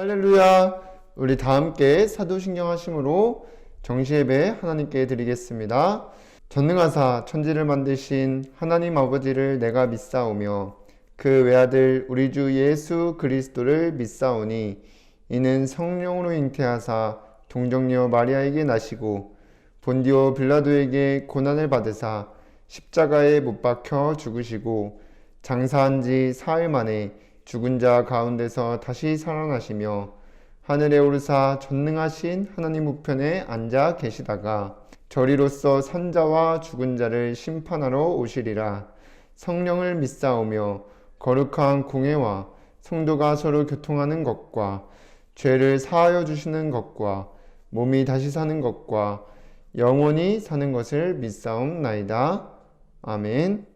할렐루야! 우리 다 함께 사도신경 하심으로 정시예배 하나님께 드리겠습니다. 전능하사 천지를 만드신 하나님 아버지를 내가 믿사오며 그 외아들 우리 주 예수 그리스도를 믿사오니 이는 성령으로 잉태하사 동정녀 마리아에게 나시고 본디오 빌라도에게 고난을 받으사 십자가에 못 박혀 죽으시고 장사한 지 사흘 만에 죽은 자 가운데서 다시 살아나시며 하늘에 오르사 전능하신 하나님 우편에 앉아 계시다가 저리로서 산자와 죽은 자를 심판하러 오시리라. 성령을 믿사오며 거룩한 공회와 성도가 서로 교통하는 것과 죄를 사하여 주시는 것과 몸이 다시 사는 것과 영원히 사는 것을 믿사옵나이다. 아멘.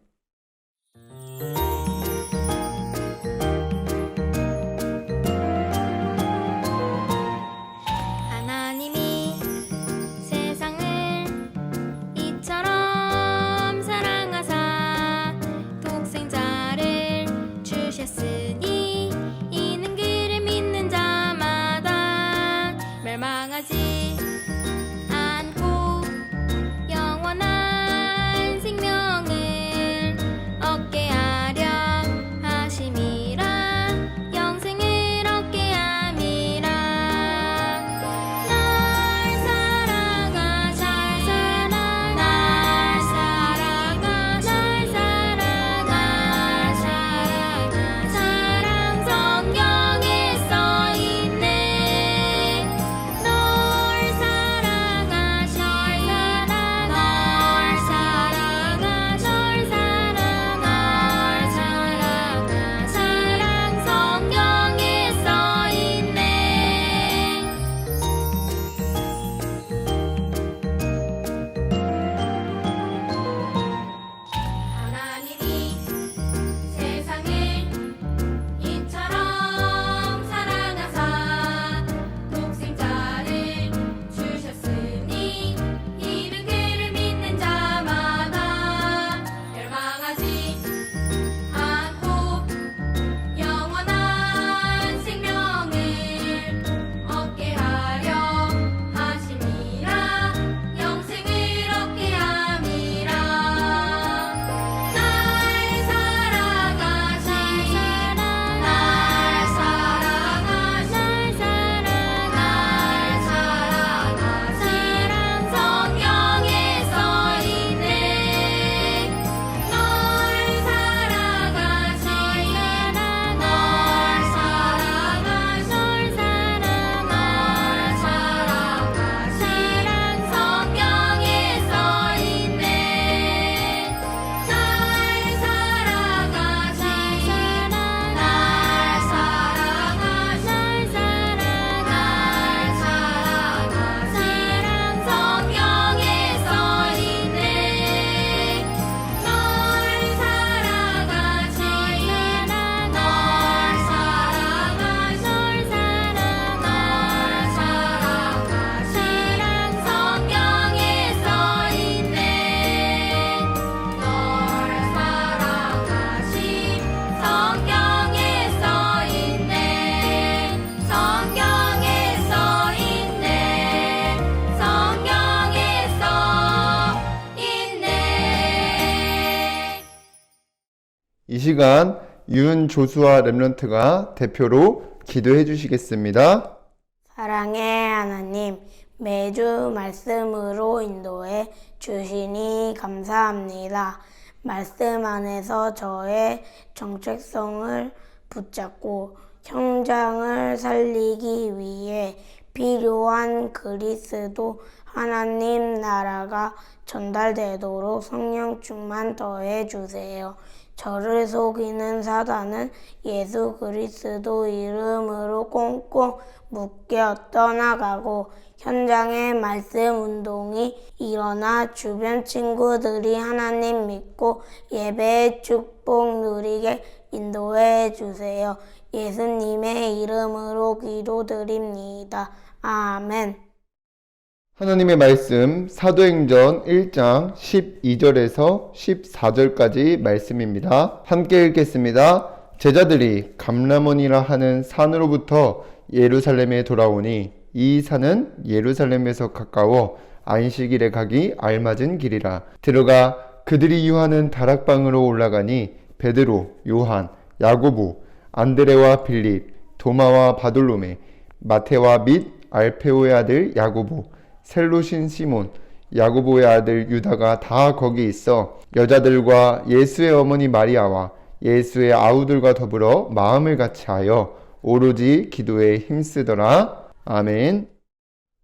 이 시간 윤조수아 렘넌트가 대표로 기도해 주시겠습니다. 사랑의 하나님, 매주 말씀으로 인도해 주시니 감사합니다. 말씀 안에서 저의 정체성을 붙잡고 현장을 살리기 위해 필요한 그리스도 하나님 나라가 전달되도록 성령 충만 더해 주세요. 저를 속이는 사단은 예수 그리스도 이름으로 꽁꽁 묶여 떠나가고 현장의 말씀 운동이 일어나 주변 친구들이 하나님 믿고 예배의 축복 누리게 인도해 주세요. 예수님의 이름으로 기도드립니다. 아멘. 하나님의 말씀 사도행전 1장 12절에서 14절까지 말씀입니다. 함께 읽겠습니다. 제자들이 감람원이라 하는 산으로부터 예루살렘에 돌아오니 이 산은 예루살렘에서 가까워 안식일에 가기 알맞은 길이라. 들어가 그들이 유하는 다락방으로 올라가니 베드로, 요한, 야고보, 안드레와 빌립, 도마와 바돌로메, 마테와 및 알페오의 아들 야고보, 셀로신 시몬, 야고보의 아들 유다가 다 거기 있어 여자들과 예수의 어머니 마리아와 예수의 아우들과 더불어 마음을 같이하여 오로지 기도에 힘쓰더라. 아멘.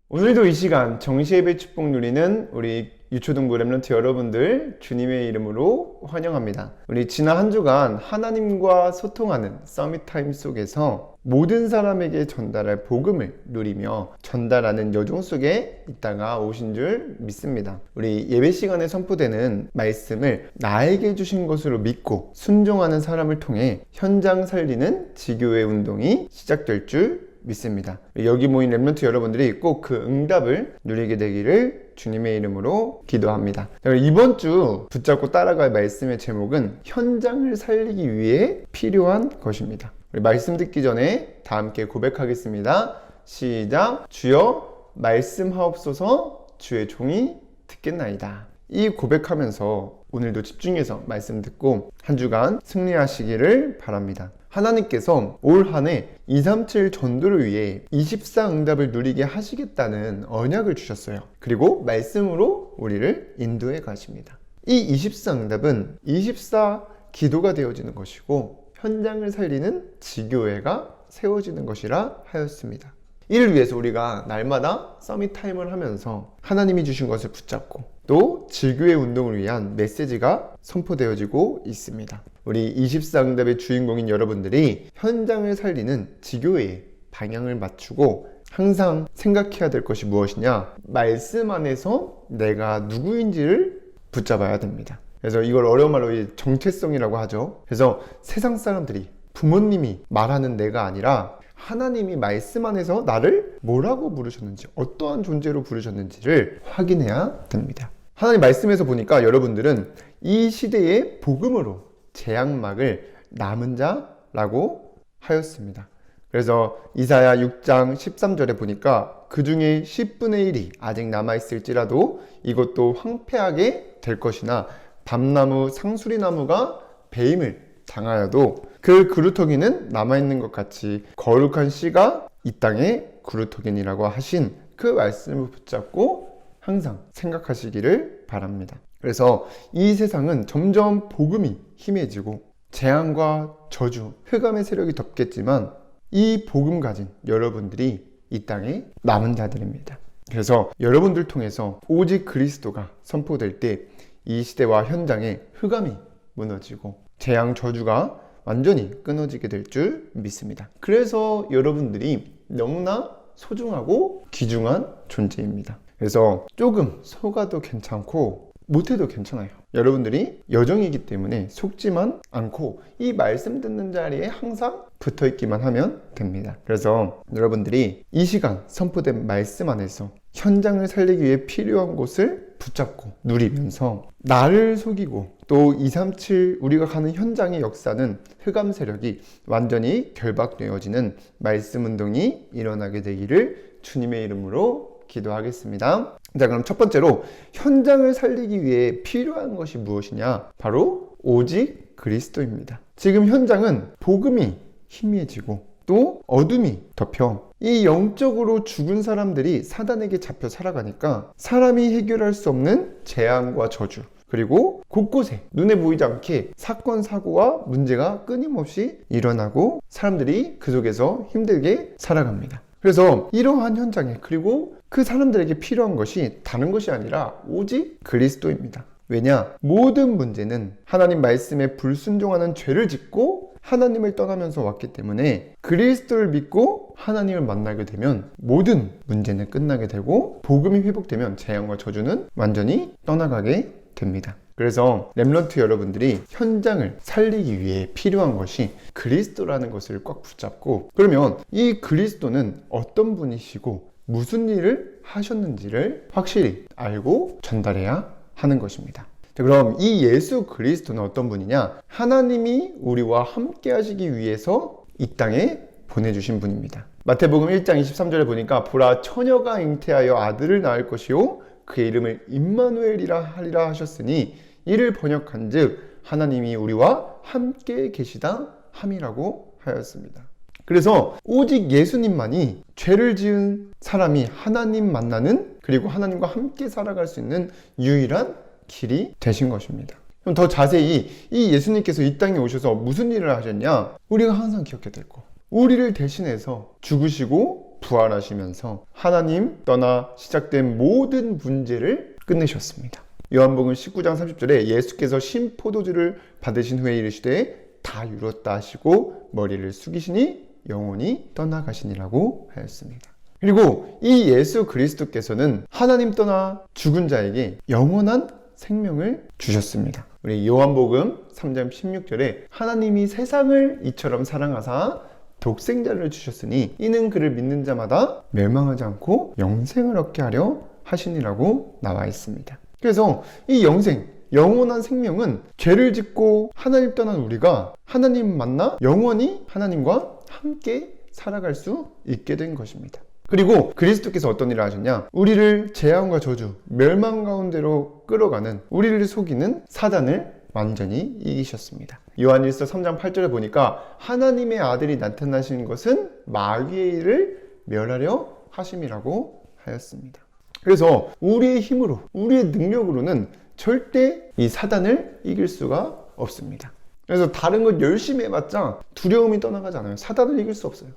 오늘도 이 시간 정시예배 축복 누리는 우리 유초등부 렘넌트 여러분들 주님의 이름으로 환영합니다. 우리 지난 한 주간 하나님과 소통하는 서밋 타임 속에서 모든 사람에게 전달할 복음을 누리며 전달하는 여정 속에 있다가 오신 줄 믿습니다. 우리 예배 시간에 선포되는 말씀을 나에게 주신 것으로 믿고 순종하는 사람을 통해 현장 살리는 지교회 운동이 시작될 줄 믿습니다. 여기 모인 렘넌트 여러분들이 꼭 그 응답을 누리게 되기를 주님의 이름으로 기도합니다. 이번 주 붙잡고 따라갈 말씀의 제목은 현장을 살리기 위해 필요한 것입니다. 우리 말씀 듣기 전에 다 함께 고백하겠습니다. 시작. 주여 말씀하옵소서. 주의 종이 듣겠나이다. 이 고백하면서 오늘도 집중해서 말씀 듣고 한 주간 승리하시기를 바랍니다. 하나님께서 올 한 해 237 전도를 위해 24 응답을 누리게 하시겠다는 언약을 주셨어요. 그리고 말씀으로 우리를 인도해 가십니다. 이 24 응답은 24 기도가 되어지는 것이고 현장을 살리는 지교회가 세워지는 것이라 하였습니다. 이를 위해서 우리가 날마다 서밋 타임을 하면서 하나님이 주신 것을 붙잡고 또 지교회 운동을 위한 메시지가 선포되어지고 있습니다. 우리 24 응답의 주인공인 여러분들이 현장을 살리는 지교회의 방향을 맞추고 항상 생각해야 될 것이 무엇이냐? 말씀 안에서 내가 누구인지를 붙잡아야 됩니다. 그래서 이걸 어려운 말로 정체성이라고 하죠. 그래서 세상 사람들이 부모님이 말하는 내가 아니라 하나님이 말씀 안에서 나를 뭐라고 부르셨는지, 어떠한 존재로 부르셨는지를 확인해야 됩니다. 하나님 말씀에서 보니까 여러분들은 이 시대의 복음으로 재앙막을 남은 자라고 하였습니다. 그래서 이사야 6장 13절에 보니까 그 중에 10분의 1이 아직 남아있을지라도 이것도 황폐하게 될 것이나 밤나무, 상수리나무가 배임을 당하여도 그 그루터기는 남아있는 것 같이 거룩한 씨가 이 땅의 그루터기니라고 하신 그 말씀을 붙잡고 항상 생각하시기를 바랍니다. 그래서 이 세상은 점점 복음이 힘해지고 재앙과 저주, 흑암의 세력이 덮겠지만 이 복음 가진 여러분들이 이 땅에 남은 자들입니다. 그래서 여러분들 통해서 오직 그리스도가 선포될 때 이 시대와 현장에 흑암이 무너지고 재앙 저주가 완전히 끊어지게 될 줄 믿습니다. 그래서 여러분들이 너무나 소중하고 귀중한 존재입니다. 그래서 조금 속아도 괜찮고 못해도 괜찮아요. 여러분들이 여정이기 때문에 속지만 않고 이 말씀 듣는 자리에 항상 붙어있기만 하면 됩니다. 그래서 여러분들이 이 시간 선포된 말씀 안에서 현장을 살리기 위해 필요한 곳을 붙잡고 누리면서 나를 속이고 또 237 우리가 가는 현장의 역사는 흑암 세력이 완전히 결박되어지는 말씀 운동이 일어나게 되기를 주님의 이름으로 기도하겠습니다. 자, 그럼 첫 번째로 현장을 살리기 위해 필요한 것이 무엇이냐? 바로 오직 그리스도입니다. 지금 현장은 복음이 희미해지고 또 어둠이 덮여 이 영적으로 죽은 사람들이 사단에게 잡혀 살아가니까 사람이 해결할 수 없는 재앙과 저주 그리고 곳곳에 눈에 보이지 않게 사건, 사고와 문제가 끊임없이 일어나고 사람들이 그 속에서 힘들게 살아갑니다. 그래서 이러한 현장에 그리고 그 사람들에게 필요한 것이 다른 것이 아니라 오직 그리스도입니다. 왜냐? 모든 문제는 하나님 말씀에 불순종하는 죄를 짓고 하나님을 떠나면서 왔기 때문에 그리스도를 믿고 하나님을 만나게 되면 모든 문제는 끝나게 되고 복음이 회복되면 재앙과 저주는 완전히 떠나가게 됩니다. 그래서 렘넌트 여러분들이 현장을 살리기 위해 필요한 것이 그리스도라는 것을 꽉 붙잡고 그러면 이 그리스도는 어떤 분이시고 무슨 일을 하셨는지를 확실히 알고 전달해야 하는 것입니다. 자, 그럼 이 예수 그리스도는 어떤 분이냐? 하나님이 우리와 함께 하시기 위해서 이 땅에 보내주신 분입니다. 마태복음 1장 23절에 보니까 보라 처녀가 잉태하여 아들을 낳을 것이요 그의 이름을 임마누엘이라 하리라 하셨으니 이를 번역한즉 하나님이 우리와 함께 계시다 함이라고 하였습니다. 그래서 오직 예수님만이 죄를 지은 사람이 하나님 만나는, 그리고 하나님과 함께 살아갈 수 있는 유일한 길이 되신 것입니다. 그럼 더 자세히 이 예수님께서 이 땅에 오셔서 무슨 일을 하셨냐? 우리가 항상 기억해야 될 거. 우리를 대신해서 죽으시고 부활하시면서 하나님 떠나 시작된 모든 문제를 끝내셨습니다. 요한복음 19장 30절에 예수께서 신포도주를 받으신 후에 이르시되 다 이루었다 하시고 머리를 숙이시니 영원히 떠나가시니라고 하였습니다. 그리고 이 예수 그리스도께서는 하나님 떠나 죽은 자에게 영원한 생명을 주셨습니다. 우리 요한복음 3장 16절에 하나님이 세상을 이처럼 사랑하사 독생자를 주셨으니 이는 그를 믿는 자마다 멸망하지 않고 영생을 얻게 하려 하시니라고 나와 있습니다. 그래서 이 영원한 생명은 죄를 짓고 하나님 떠난 우리가 하나님 만나 영원히 하나님과 함께 살아갈 수 있게 된 것입니다. 그리고 그리스도께서 어떤 일을 하셨냐? 우리를 재앙과 저주, 멸망 가운데로 끌어가는, 우리를 속이는 사단을 완전히 이기셨습니다. 요한일서 3장 8절에 보니까 하나님의 아들이 나타나신 것은 마귀의 일을 멸하려 하심이라고 하였습니다. 그래서 우리의 힘으로, 우리의 능력으로는 절대 이 사단을 이길 수가 없습니다. 그래서 다른 것 열심히 해봤자 두려움이 떠나가지 않아요. 사단을 이길 수 없어요.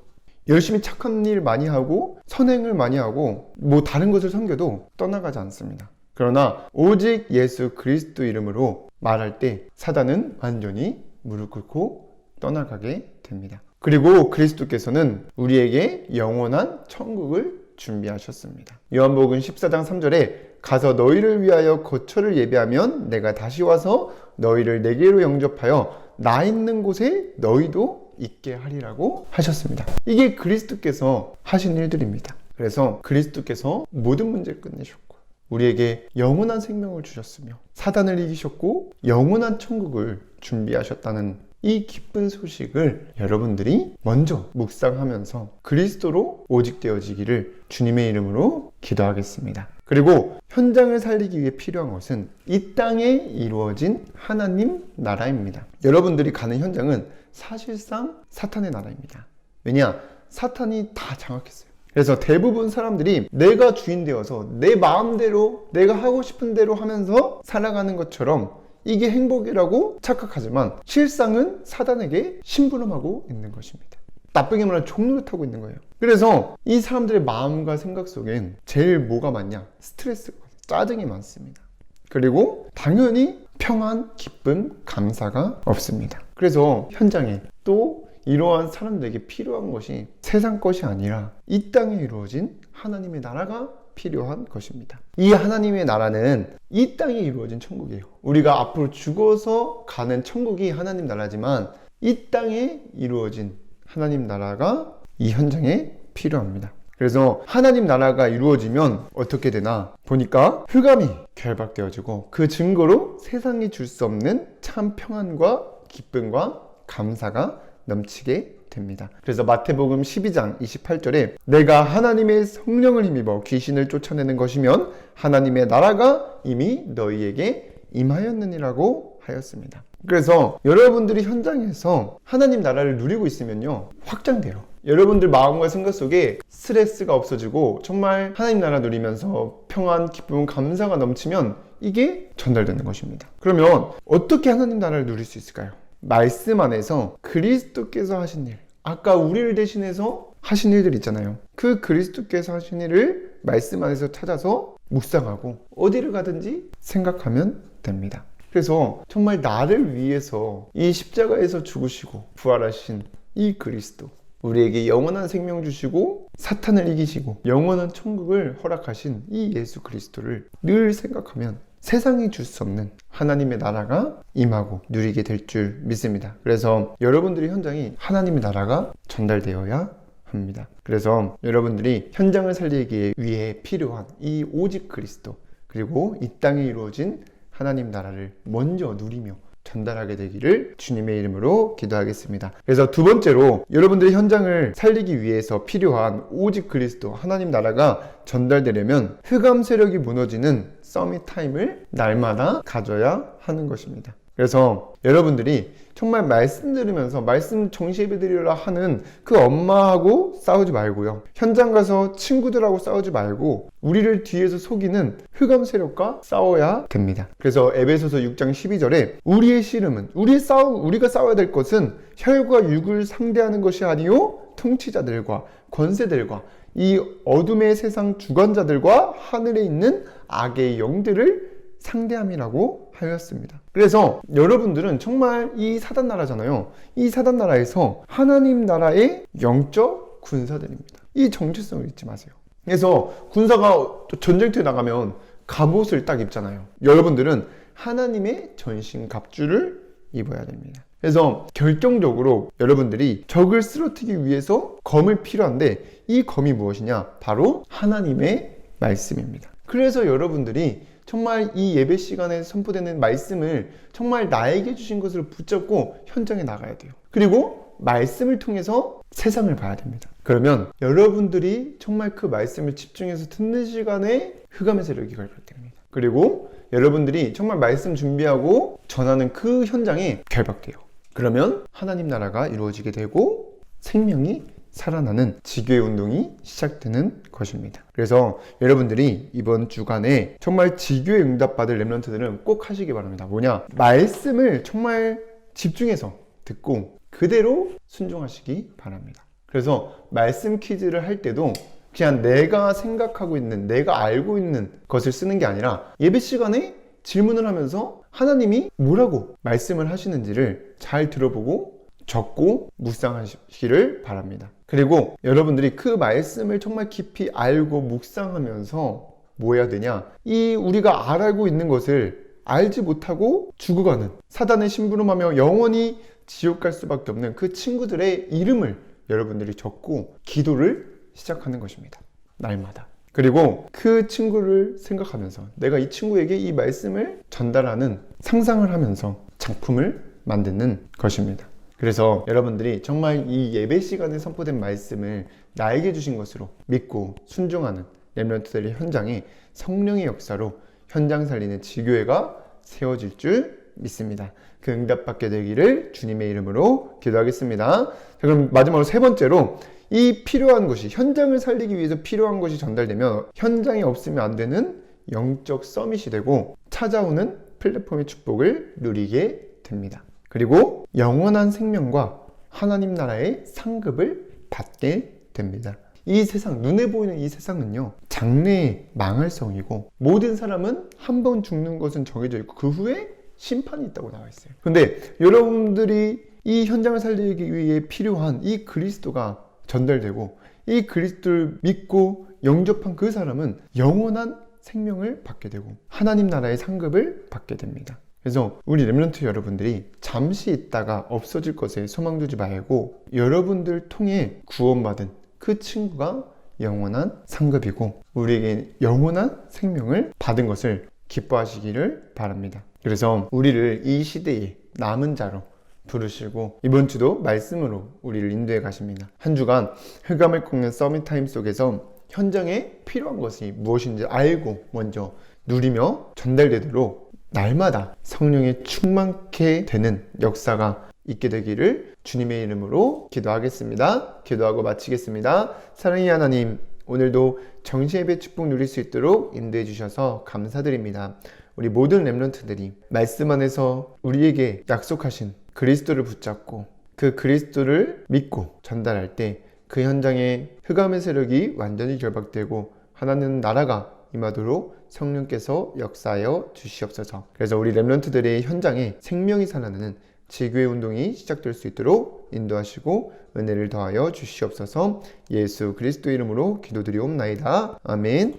열심히 착한 일 많이 하고 선행을 많이 하고 다른 것을 섬겨도 떠나가지 않습니다. 그러나 오직 예수 그리스도 이름으로 말할 때 사단은 완전히 무릎 꿇고 떠나가게 됩니다. 그리고 그리스도께서는 우리에게 영원한 천국을 준비하셨습니다. 요한복음 14장 3절에 가서 너희를 위하여 거처를 예비하면 내가 다시 와서 너희를 내게로 영접하여 나 있는 곳에 너희도 있게 하리라고 하셨습니다. 이게 그리스도께서 하신 일들입니다. 그래서 그리스도께서 모든 문제를 끝내셨고 우리에게 영원한 생명을 주셨으며 사단을 이기셨고 영원한 천국을 준비하셨다는 이 기쁜 소식을 여러분들이 먼저 묵상하면서 그리스도로 오직 되어지기를 주님의 이름으로 기도하겠습니다. 그리고 현장을 살리기 위해 필요한 것은 이 땅에 이루어진 하나님 나라입니다. 여러분들이 가는 현장은 사실상 사탄의 나라입니다. 왜냐? 사탄이 다 장악했어요. 그래서 대부분 사람들이 내가 주인 되어서 내 마음대로 내가 하고 싶은 대로 하면서 살아가는 것처럼 이게 행복이라고 착각하지만 실상은 사단에게 심부름하고 있는 것입니다. 나쁘게 말하면 종노릇하고 있는 거예요. 그래서 이 사람들의 마음과 생각 속엔 제일 뭐가 많냐? 스트레스가, 짜증이 많습니다. 그리고 당연히 평안, 기쁨, 감사가 없습니다. 그래서 현장에 또 이러한 사람들에게 필요한 것이 세상 것이 아니라 이 땅에 이루어진 하나님의 나라가 필요한 것입니다. 이 하나님의 나라는 이 땅에 이루어진 천국이에요. 우리가 앞으로 죽어서 가는 천국이 하나님 나라지만 이 땅에 이루어진 하나님 나라가 이 현장에 필요합니다. 그래서 하나님 나라가 이루어지면 어떻게 되나 보니까 흑암이 결박되어지고 그 증거로 세상이 줄 수 없는 참 평안과 기쁨과 감사가 넘치게 됩니다. 그래서 마태복음 12장 28절에 내가 하나님의 성령을 힘입어 귀신을 쫓아내는 것이면 하나님의 나라가 이미 너희에게 임하였느니라고 하였습니다. 그래서 여러분들이 현장에서 하나님 나라를 누리고 있으면요 확장돼요. 여러분들 마음과 생각 속에 스트레스가 없어지고 정말 하나님 나라 누리면서 평안, 기쁨, 감사가 넘치면 이게 전달되는 것입니다. 그러면 어떻게 하나님 나라를 누릴 수 있을까요? 말씀 안에서 그리스도께서 하신 일, 아까 우리를 대신해서 하신 일들 있잖아요. 그 그리스도께서 하신 일을 말씀 안에서 찾아서 묵상하고 어디를 가든지 생각하면 됩니다. 그래서 정말 나를 위해서 이 십자가에서 죽으시고 부활하신 이 그리스도, 우리에게 영원한 생명 주시고 사탄을 이기시고 영원한 천국을 허락하신 이 예수 그리스도를 늘 생각하면 세상이 줄 수 없는 하나님의 나라가 임하고 누리게 될 줄 믿습니다. 그래서 여러분들의 현장이 하나님의 나라가 전달되어야 합니다. 그래서 여러분들이 현장을 살리기 위해 필요한 이 오직 그리스도, 그리고 이 땅에 이루어진 하나님 나라를 먼저 누리며 전달하게 되기를 주님의 이름으로 기도하겠습니다. 그래서 두 번째로 여러분들의 현장을 살리기 위해서 필요한 오직 그리스도 하나님 나라가 전달되려면 흑암 세력이 무너지는 서밋 타임을 날마다 가져야 하는 것입니다. 그래서 여러분들이 정말 말씀 들으면서 말씀 정시예배 드리라 하는 그 엄마하고 싸우지 말고요. 현장 가서 친구들하고 싸우지 말고 우리를 뒤에서 속이는 흑암 세력과 싸워야 됩니다. 그래서 에베소서 6장 12절에 우리의 씨름은 우리가 싸워야 될 것은 혈과 육을 상대하는 것이 아니요 통치자들과 권세들과 이 어둠의 세상 주관자들과 하늘에 있는 악의 영들을 상대함이라고 하였습니다. 그래서 여러분들은 정말 이 사단 나라잖아요. 이 사단 나라에서 하나님 나라의 영적 군사들입니다. 이 정체성을 잊지 마세요. 그래서 군사가 전쟁터에 나가면 갑옷을 딱 입잖아요. 여러분들은 하나님의 전신 갑주를 입어야 됩니다. 그래서 결정적으로 여러분들이 적을 쓰러뜨리기 위해서 검을 필요한데 이 검이 무엇이냐? 바로 하나님의 말씀입니다. 그래서 여러분들이 정말 이 예배 시간에 선포되는 말씀을 정말 나에게 주신 것을 붙잡고 현장에 나가야 돼요. 그리고 말씀을 통해서 세상을 봐야 됩니다. 그러면 여러분들이 정말 그 말씀을 집중해서 듣는 시간에 흑암의 세력이 결박됩니다. 그리고 여러분들이 정말 말씀 준비하고 전하는 그 현장에 결박돼요. 그러면 하나님 나라가 이루어지게 되고 생명이 살아나는 지교의 운동이 시작되는 것입니다. 그래서 여러분들이 이번 주간에 정말 지교에 응답받을 렘넌트들은 꼭 하시기 바랍니다. 뭐냐? 말씀을 정말 집중해서 듣고 그대로 순종하시기 바랍니다. 그래서 말씀 퀴즈를 할 때도 그냥 내가 생각하고 있는, 내가 알고 있는 것을 쓰는 게 아니라 예배 시간에 질문을 하면서 하나님이 뭐라고 말씀을 하시는지를 잘 들어보고 적고 묵상하시기를 바랍니다. 그리고 여러분들이 그 말씀을 정말 깊이 알고 묵상하면서 뭐 해야 되냐? 이 우리가 알고 있는 것을 알지 못하고 죽어가는 사단의 심부름하며 영원히 지옥 갈 수밖에 없는 그 친구들의 이름을 여러분들이 적고 기도를 시작하는 것입니다. 날마다. 그리고 그 친구를 생각하면서 내가 이 친구에게 이 말씀을 전달하는 상상을 하면서 작품을 만드는 것입니다. 그래서 여러분들이 정말 이 예배 시간에 선포된 말씀을 나에게 주신 것으로 믿고 순종하는 렘넌트들의 현장에 성령의 역사로 현장 살리는 지교회가 세워질 줄 믿습니다. 그 응답받게 되기를 주님의 이름으로 기도하겠습니다. 자, 그럼 마지막으로 세 번째로 이 필요한 것이 현장을 살리기 위해서 필요한 것이 전달되면 현장에 없으면 안 되는 영적 서밋이 되고 찾아오는 플랫폼의 축복을 누리게 됩니다. 그리고 영원한 생명과 하나님 나라의 상급을 받게 됩니다. 이 세상, 눈에 보이는 이 세상은요, 장래의 망할성이고 모든 사람은 한 번 죽는 것은 정해져 있고 그 후에 심판이 있다고 나와 있어요. 근데 여러분들이 이 현장을 살리기 위해 필요한 이 그리스도가 전달되고 이 그리스도를 믿고 영접한 그 사람은 영원한 생명을 받게 되고 하나님 나라의 상급을 받게 됩니다. 그래서 우리 렘넌트 여러분들이 잠시 있다가 없어질 것에 소망 두지 말고 여러분들 통해 구원받은 그 친구가 영원한 상급이고 우리에게 영원한 생명을 받은 것을 기뻐하시기를 바랍니다. 그래서 우리를 이 시대에 남은 자로 부르시고 이번 주도 말씀으로 우리를 인도해 가십니다. 한 주간 흑암을 꺾는 서밋 타임 속에서 현장에 필요한 것이 무엇인지 알고 먼저 누리며 전달되도록 날마다 성령에 충만케 되는 역사가 있게 되기를 주님의 이름으로 기도하겠습니다. 기도하고 마치겠습니다. 사랑의 하나님, 오늘도 정시예배 축복 누릴 수 있도록 인도해 주셔서 감사드립니다. 우리 모든 렘넌트들이 말씀 안에서 우리에게 약속하신 그리스도를 붙잡고 그 그리스도를 믿고 전달할 때 그 현장에 흑암의 세력이 완전히 결박되고 하나님 나라가 임하도록 성령께서 역사하여 주시옵소서. 그래서 우리 렘넌트들의 현장에 생명이 살아나는 지교의 운동이 시작될 수 있도록 인도하시고 은혜를 더하여 주시옵소서. 예수 그리스도 이름으로 기도드리옵나이다. 아멘.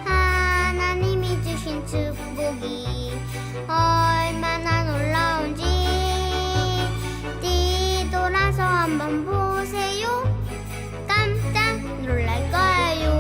하나님이 주신 축복이 얼마나 놀라운지 뒤돌아서 한번 보세요. 깜짝 놀랄 거예요.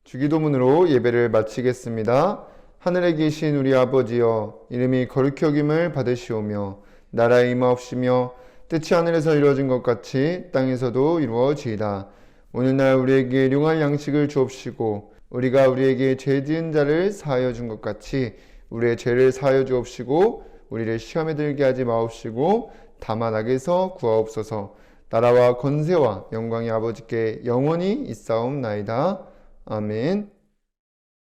주기도문으로 예배를 마치겠습니다. 하늘에 계신 우리 아버지여, 이름이 거룩히 여김을 받으시오며 나라의 임하옵시며 뜻이 하늘에서 이루어진 것 같이 땅에서도 이루어지이다. 오늘날 우리에게 일용할 양식을 주옵시고 우리가 우리에게 죄 지은 자를 사하여 준 것 같이 우리의 죄를 사하여 주옵시고 우리를 시험에 들게 하지 마옵시고 다만 악에서 구하옵소서. 나라와 권세와 영광이 아버지께 영원히 있사옵나이다. 아멘.